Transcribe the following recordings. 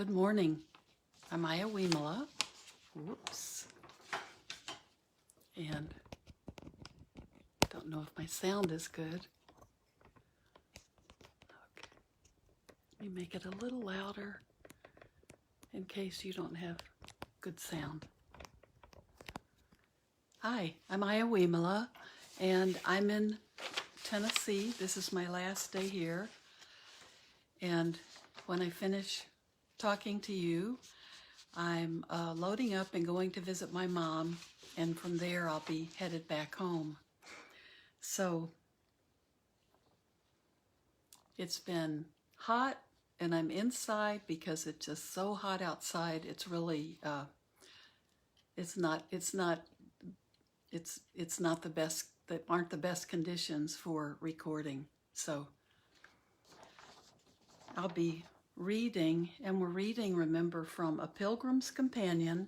Good morning. I'm Ayya Vimala. Whoops. And don't know if my sound is good. Okay. Let me make it a little louder in case you don't have good sound. Hi, I'm Ayya Vimala, and I'm in Tennessee. This is my last day here. And when I finish talking to you, I'm loading up and going to visit my mom, and from there I'll be headed back home. So it's been hot, and I'm inside because it's just so hot outside. It's really it's not the best. That aren't the best conditions for recording. So I'll be reading, and we're reading, remember, from A Pilgrim's Companion,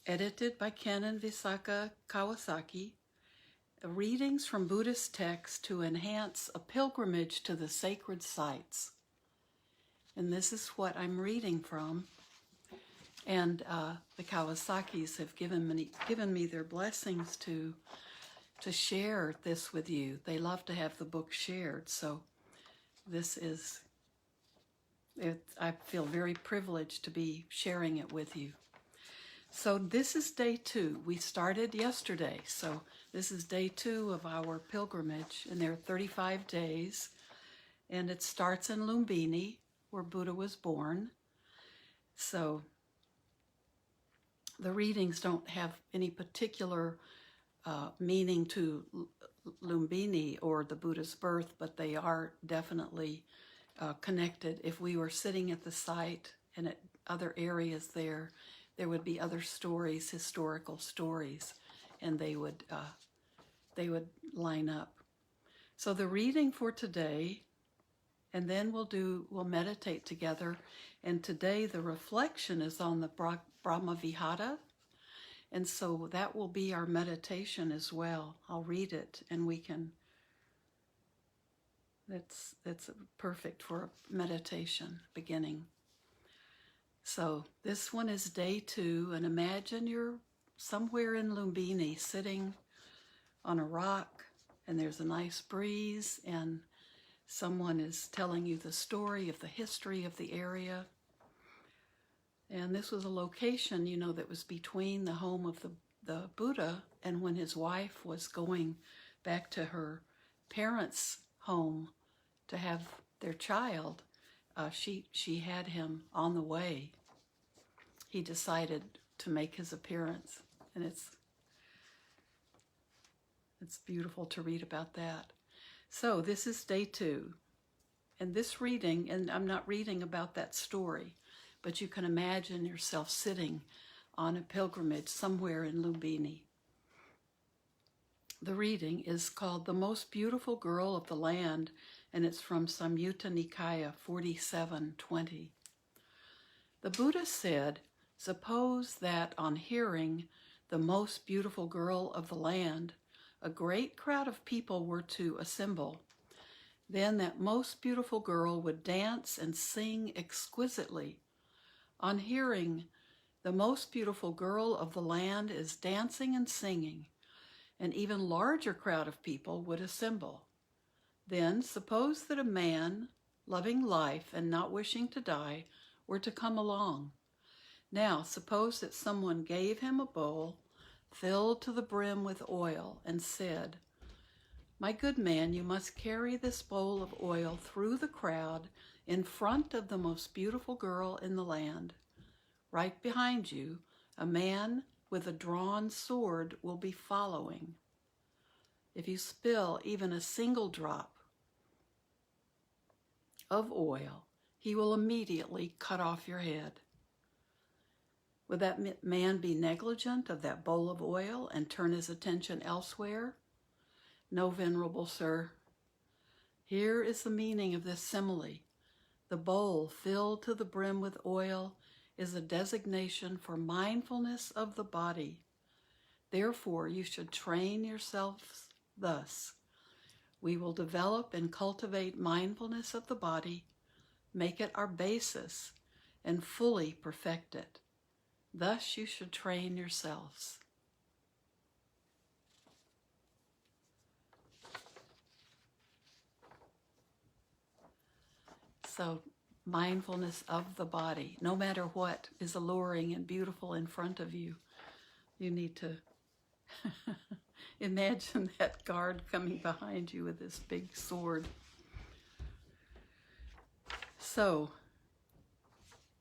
edited by Ken and Visaka Kawasaki, readings from Buddhist texts to enhance a pilgrimage to the sacred sites. And this is what I'm reading from. And the Kawasakis have given me their blessings to share this with you. They love to have the book shared, so this is... I feel very privileged to be sharing it with you. So this is day 2. We started yesterday, so this is day 2 of our pilgrimage, and there are 35 days, and it starts in Lumbini, where Buddha was born. So the readings don't have any particular meaning to Lumbini or the Buddha's birth, but they are definitely connected. If we were sitting at the site and at other areas there would be other stories, historical stories, and they would line up. So the reading for today, and then we'll meditate together. And today the reflection is on the Brahma Vihara, and so that will be our meditation as well. I'll read it, and we can. That's perfect for a meditation beginning. So this one is day 2, and imagine you're somewhere in Lumbini sitting on a rock, and there's a nice breeze, and someone is telling you the story of the history of the area. And this was a location, that was between the home of the Buddha and when his wife was going back to her parents' home to have their child. She had him on the way. He decided to make his appearance, and it's beautiful to read about that. So this is day 2, and this reading, and I'm not reading about that story, but you can imagine yourself sitting on a pilgrimage somewhere in Lumbini. The reading is called The Most Beautiful Girl of the Land, and it's from Samyutta Nikaya 47:20. The Buddha said, "Suppose that on hearing the most beautiful girl of the land, a great crowd of people were to assemble. Then that most beautiful girl would dance and sing exquisitely. On hearing the most beautiful girl of the land is dancing and singing, an even larger crowd of people would assemble. Then suppose that a man, loving life and not wishing to die, were to come along. Now suppose that someone gave him a bowl filled to the brim with oil and said, 'My good man, you must carry this bowl of oil through the crowd in front of the most beautiful girl in the land. Right behind you, a man with a drawn sword will be following. If you spill even a single drop of oil, he will immediately cut off your head. Would that man be negligent of that bowl of oil and turn his attention elsewhere? No, venerable sir. Here is the meaning of this simile. The bowl filled to the brim with oil is a designation for mindfulness of the body. Therefore, you should train yourselves thus. We will develop and cultivate mindfulness of the body, make it our basis, and fully perfect it. Thus you should train yourselves. So, mindfulness of the body. No matter what is alluring and beautiful in front of you, you need to imagine that guard coming behind you with this big sword. So,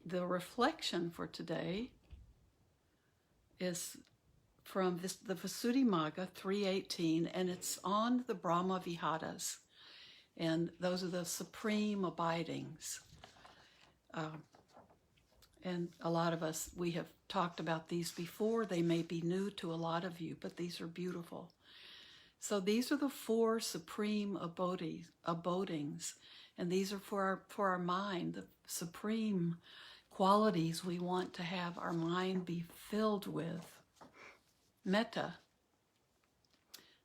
the reflection for today is from the Visuddhimagga 3:18, and it's on the Brahma Viharas. And those are the supreme abidings. And a lot of us, we have talked about these before. They may be new to a lot of you, but these are beautiful. So these are the 4 supreme abodings, and these are for our mind, the supreme qualities we want to have our mind be filled with. Metta.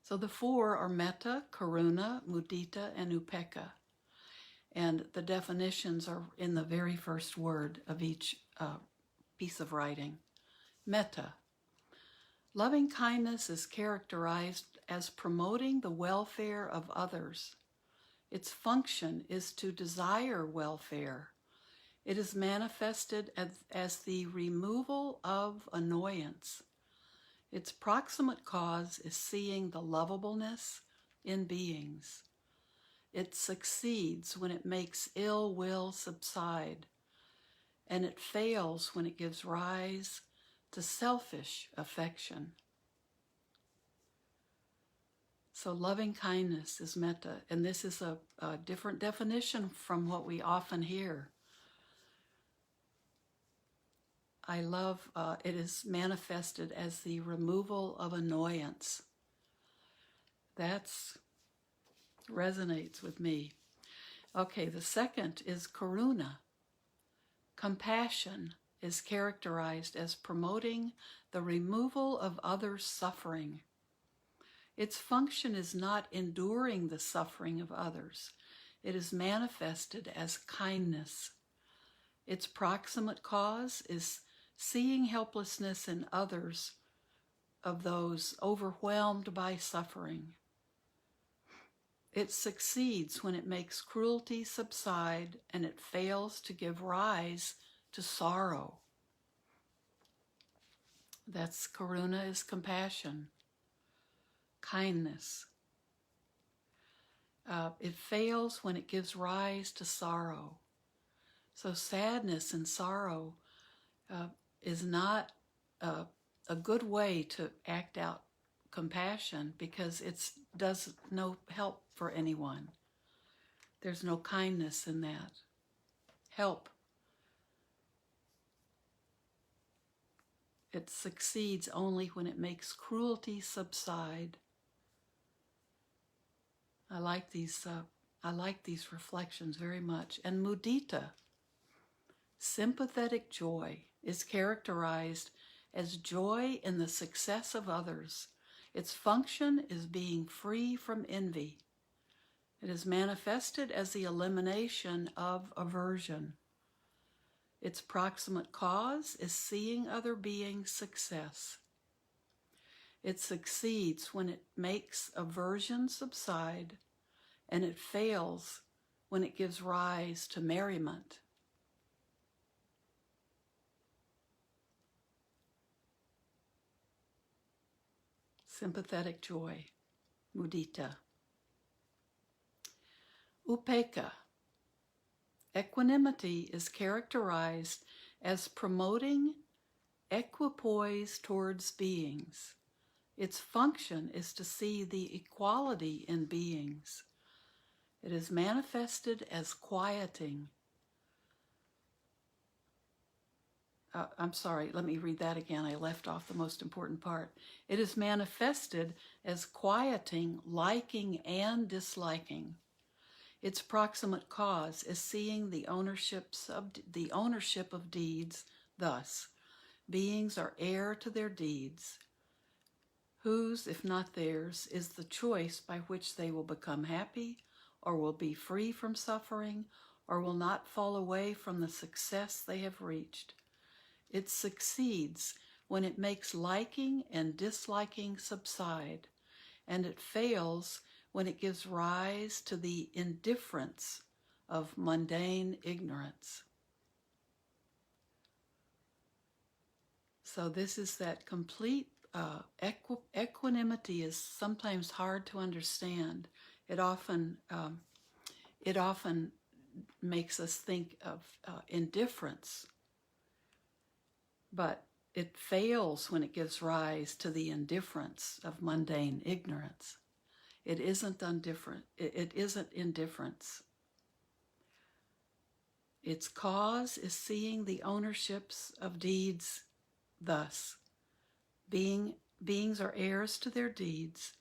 So the 4 are metta, karuna, mudita, and upekkha. And the definitions are in the very first word of each piece of writing. Metta. Loving kindness is characterized as promoting the welfare of others. Its function is to desire welfare. It is manifested as the removal of annoyance. Its proximate cause is seeing the lovableness in beings. It succeeds when it makes ill will subside, and it fails when it gives rise to selfish affection. So loving kindness is metta, and this is a different definition from what we often hear. I love, it is manifested as the removal of annoyance. That's resonates with me. Okay, the second is karuna. Compassion is characterized as promoting the removal of others' suffering. Its function is not enduring the suffering of others. It is manifested as kindness. Its proximate cause is seeing helplessness in others of those overwhelmed by suffering. It succeeds when it makes cruelty subside, and it fails to give rise to sorrow. That's karuna is compassion, kindness. It fails when it gives rise to sorrow. So sadness and sorrow is not a good way to act out compassion, because it does no help for anyone. There's no kindness in that. Help. It succeeds only when it makes cruelty subside. I like these reflections very much. And mudita, sympathetic joy, is characterized as joy in the success of others. Its function is being free from envy. It is manifested as the elimination of aversion. Its proximate cause is seeing other beings' success. It succeeds when it makes aversion subside, and it fails when it gives rise to merriment. Sympathetic joy, mudita. Upekkha. Equanimity is characterized as promoting equipoise towards beings. Its function is to see the equality in beings. It is manifested as quieting. I'm sorry, let me read that again. I left off the most important part. It is manifested as quieting, liking, and disliking. Its proximate cause is seeing the ownership of deeds. Thus, beings are heir to their deeds. Whose, if not theirs, is the choice by which they will become happy, or will be free from suffering, or will not fall away from the success they have reached. It succeeds when it makes liking and disliking subside, and it fails when it gives rise to the indifference of mundane ignorance. So this is that complete equanimity is sometimes hard to understand. It often makes us think of indifference, but it fails when it gives rise to the indifference of mundane ignorance. It isn't indifferent. It isn't indifference. Its cause is seeing the ownerships of deeds thus. Beings are heirs to their deeds.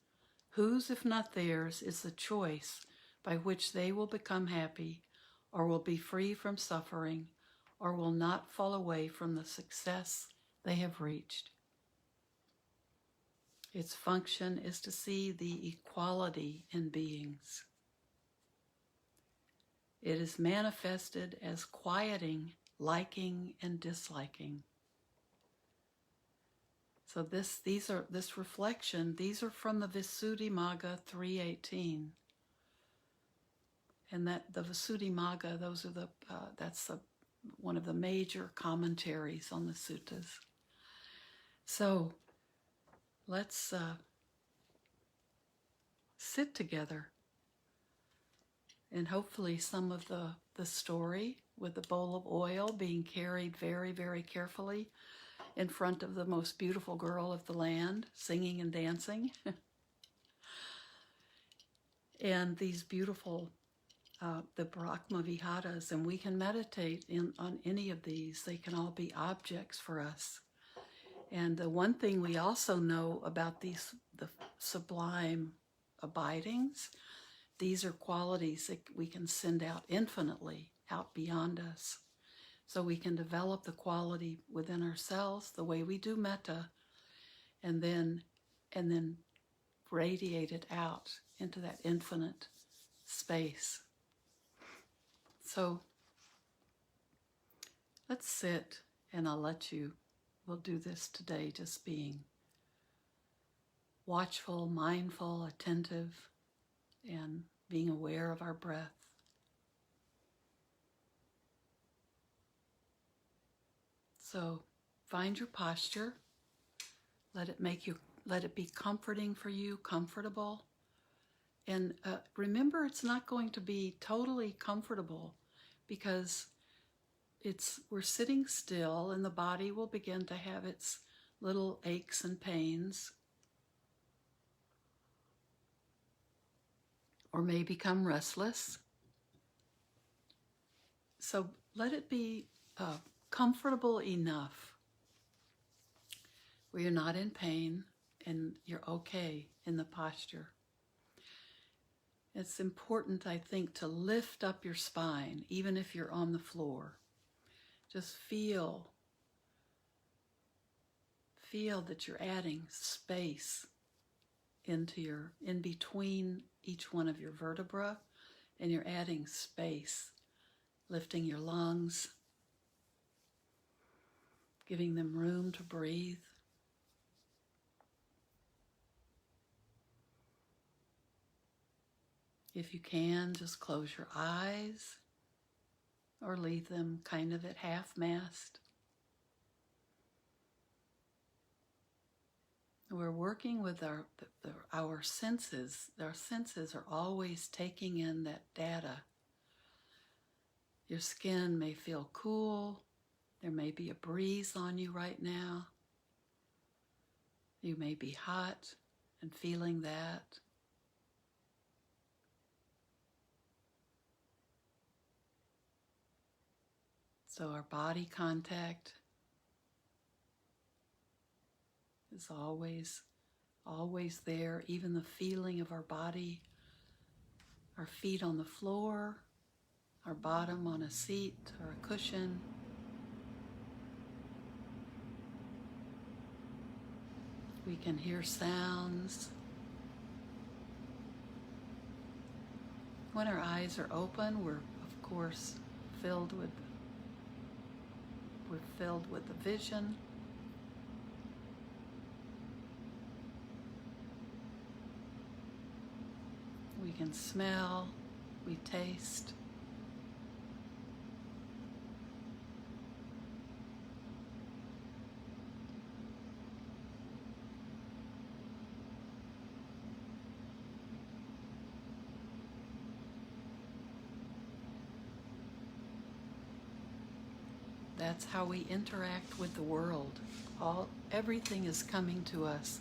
Whose, if not theirs, is the choice by which they will become happy, or will be free from suffering, or will not fall away from the success they have reached. Its function is to see the equality in beings. It is manifested as quieting, liking, and disliking. So this reflection, these are from the Visuddhimagga 3:18, and that the Visuddhimagga, that's one of the major commentaries on the suttas. So let's sit together, and hopefully some of the story with the bowl of oil being carried very, very carefully in front of the most beautiful girl of the land, singing and dancing. And these beautiful, the Brahma Viharas, and we can meditate on any of these. They can all be objects for us. And the one thing we also know about the sublime abidings, these are qualities that we can send out infinitely, out beyond us. So we can develop the quality within ourselves, the way we do metta, and then radiate it out into that infinite space. So let's sit, and we'll do this today, just being watchful, mindful, attentive, and being aware of our breath. So find your posture. Let it be comforting for you, comfortable. And remember, it's not going to be totally comfortable, because we're sitting still, and the body will begin to have its little aches and pains, or may become restless. So let it be comfortable enough where you're not in pain and you're okay in the posture. It's important, I think, to lift up your spine, even if you're on the floor. Just feel that you're adding space in between each one of your vertebrae, and you're adding space, lifting your lungs, giving them room to breathe. If you can, just close your eyes or leave them kind of at half-mast. We're working with our senses. Our senses are always taking in that data. Your skin may feel cool. There may be a breeze on you right now. You may be hot and feeling that. So our body contact is always there, even the feeling of our body, our feet on the floor, our bottom on a seat or a cushion. We can hear sounds. When our eyes are open, we're of course, we're filled with the vision. We can smell, we taste. That's how we interact with the world. Everything is coming to us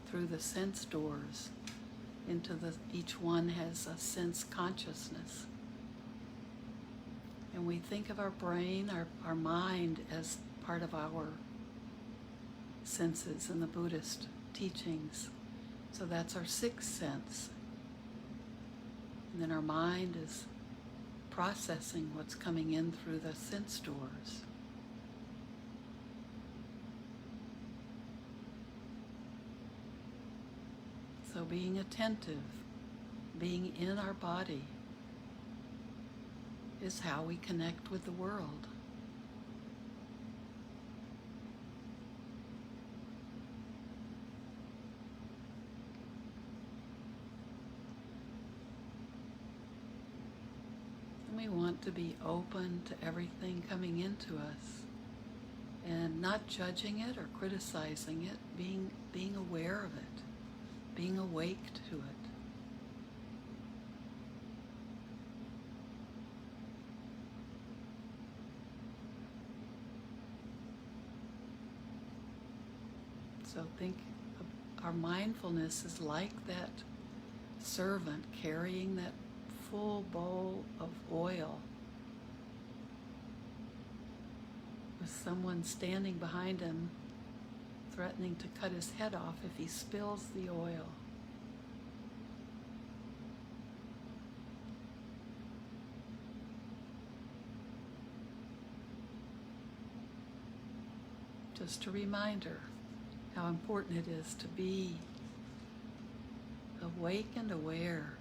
through the sense doors. Each one has a sense consciousness. And we think of our brain, our mind, as part of our senses in the Buddhist teachings. So that's our sixth sense. And then our mind is processing what's coming in through the sense doors. So being attentive, being in our body, is how we connect with the world. And we want to be open to everything coming into us and not judging it or criticizing it, being aware of it. Being awake to it. So think of our mindfulness is like that servant carrying that full bowl of oil with someone standing behind him threatening to cut his head off if he spills the oil. Just a reminder how important it is to be awake and aware.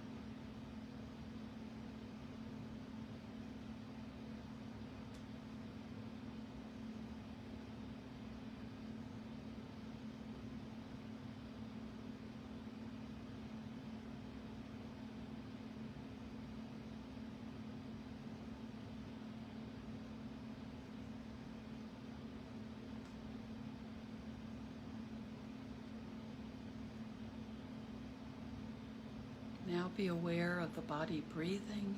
Now be aware of the body breathing.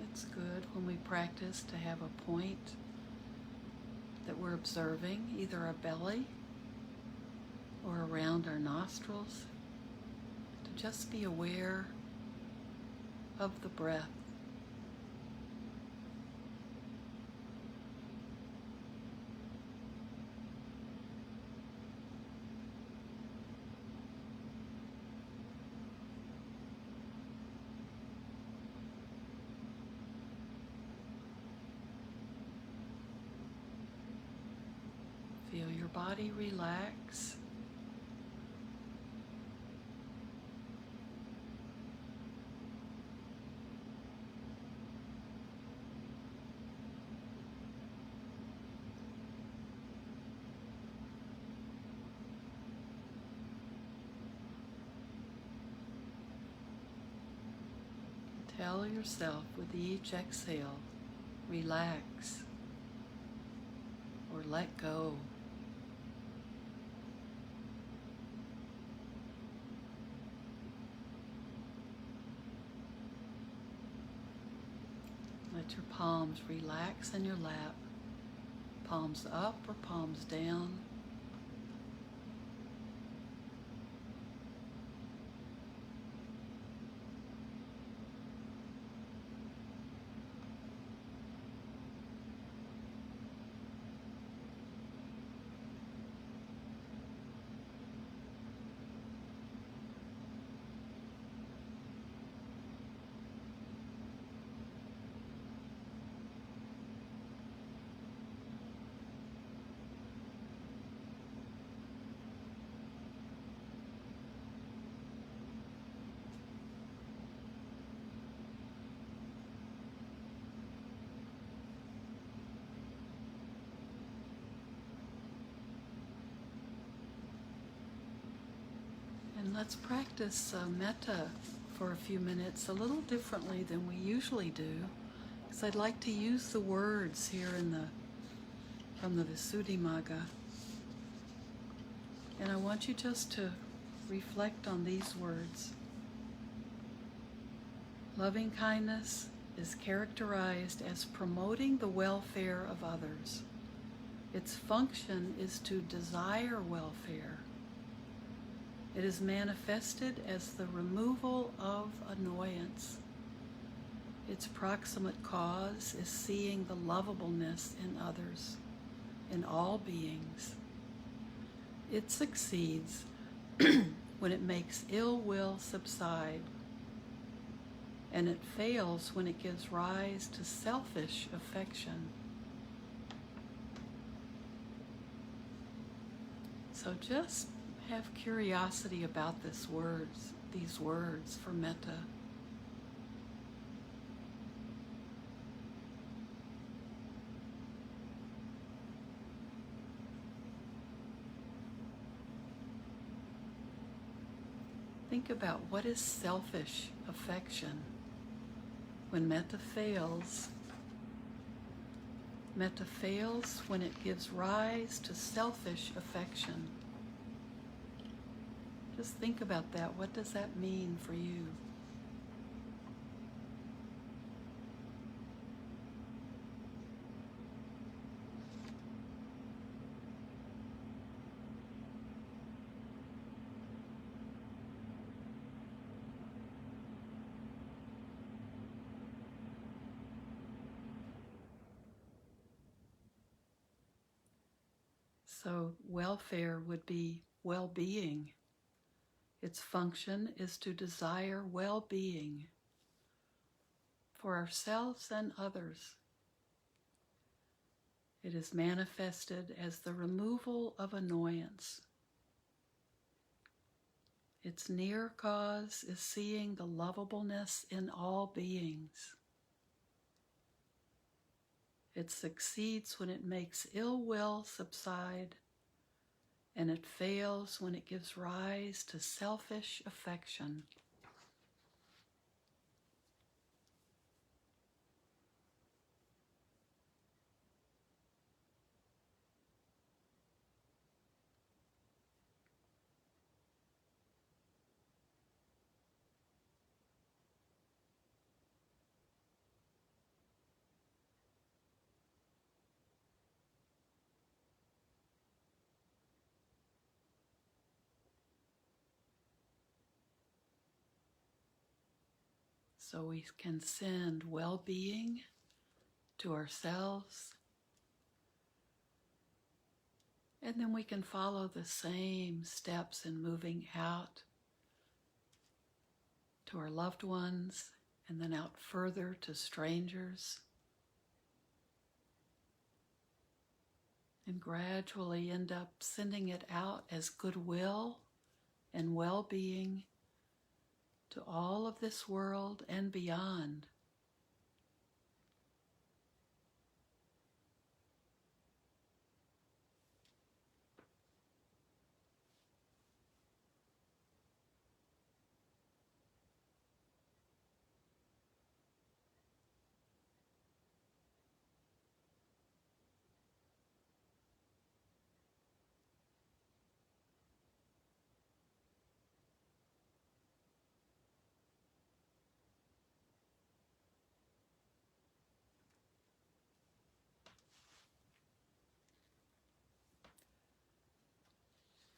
It's good when we practice to have a point that we're observing, either our belly or around our nostrils, to just be aware of the breath. Feel your body relax. Tell yourself with each exhale, relax or let go. Let your palms relax in your lap, palms up or palms down. And let's practice metta for a few minutes a little differently than we usually do, because I'd like to use the words here from the Visuddhimagga. And I want you just to reflect on these words. Loving kindness is characterized as promoting the welfare of others. Its function is to desire welfare. It is manifested as the removal of annoyance. Its proximate cause is seeing the lovableness in others, in all beings. It succeeds when it makes ill will subside, and it fails when it gives rise to selfish affection. So just have curiosity about these words for metta. Think about what is selfish affection. When metta fails when it gives rise to selfish affection. Just think about that. What does that mean for you? So welfare would be well-being. Its function is to desire well-being for ourselves and others. It is manifested as the removal of annoyance. Its near cause is seeing the lovableness in all beings. It succeeds when it makes ill will subside, and it fails when it gives rise to selfish affection. So we can send well-being to ourselves, and then we can follow the same steps in moving out to our loved ones, and then out further to strangers, and gradually end up sending it out as goodwill and well-being to all of this world and beyond.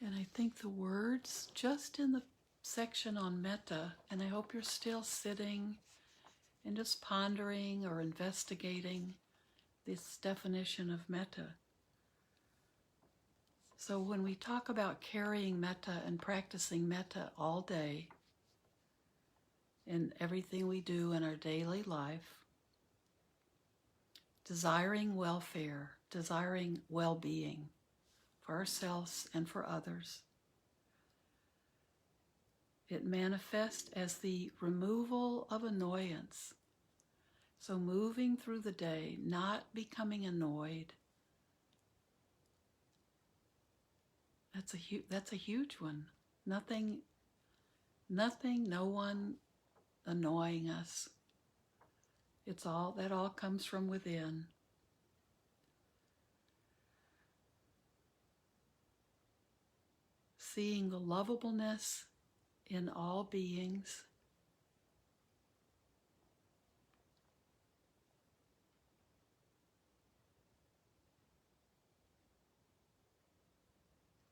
And I think the words just in the section on metta, and I hope you're still sitting and just pondering or investigating this definition of metta. So when we talk about carrying metta and practicing metta all day in everything we do in our daily life, desiring welfare, desiring well-being for ourselves and for others, it manifests as the removal of annoyance. So moving through the day, not becoming annoyed. That's a huge one. Nothing Nothing, no one annoying us. That all comes from within. Seeing the lovableness in all beings.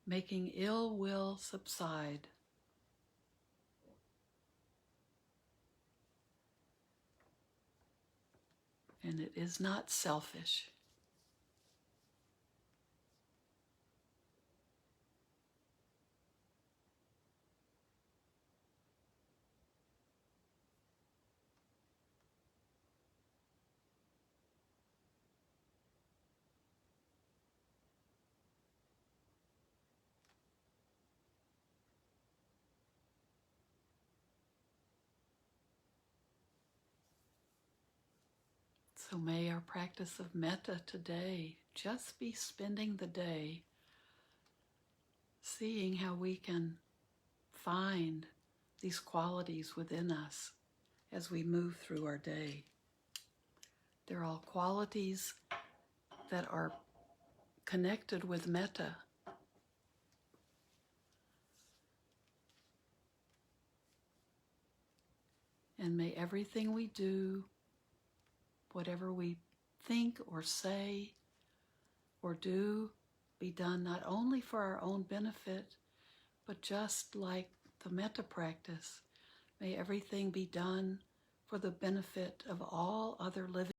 Making ill will subside. And it is not selfish. So may our practice of metta today just be spending the day seeing how we can find these qualities within us as we move through our day. They're all qualities that are connected with metta. And may everything we do, whatever we think or say or do, be done not only for our own benefit, but just like the metta practice, may everything be done for the benefit of all other living